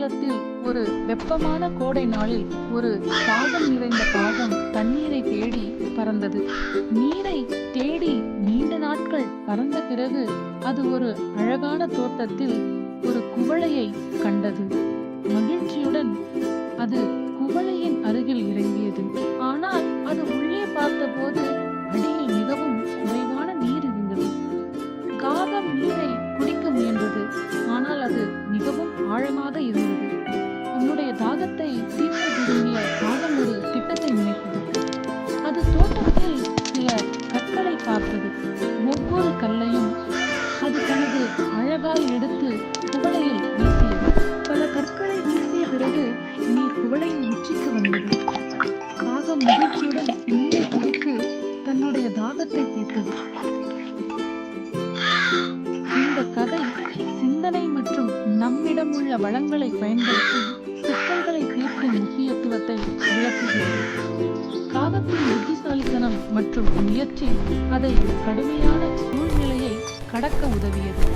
காலத்தில் ஒரு வெப்பமான கோடை நாளில் ஒரு தாகம் நிறைந்த காகம் தண்ணீரை தேடி பறந்தது. நீரை தேடி நீண்ட நாட்கள் பறந்த பிறகு அது ஒரு அழகான தோட்டத்தில் ஒரு குவளையை கண்டது. மகிழ்ச்சியுடன் அது குவளையின் அருகில் இறங்கியது. ஆனால் அது உள்ளே பார்த்தபோது அடியில் மிகவும் குறைவான நீர் இருந்தது. காகம் நீரை குடிக்க முயன்றது. ஆனால் அது மிகவும் ஆழமாக இருந்தது. தன்னுடைய தாகத்தை தீர்க்க விரும்பிய காகம் ஒரு திட்டத்தை நினைத்தது. அது தோட்டத்தில் சில கற்களை பார்த்தது. ஒவ்வொரு கல்லையும் அது தனது அழகால் எடுத்து குவளையில் வீசியது. பல கற்களை வீசிய பிறகு நீர் குவளையின் உச்சிக்கு வந்தது. காகம் மகிழ்ச்சியுடன் நீரை குடித்து தன்னுடைய தாகத்தை தீர்த்தது. இந்த கதை சிந்தனை மற்றும் நம்மிடம் உள்ள வளங்களை பயன்படுத்தி சிக்கல்களை தீர்க்கும் முக்கியத்துவத்தை விளக்குகிறது. காகத்தின் புத்திசாலித்தனம் மற்றும் முயற்சி அதை கடுமையான சூழ்நிலையை கடக்க உதவியது.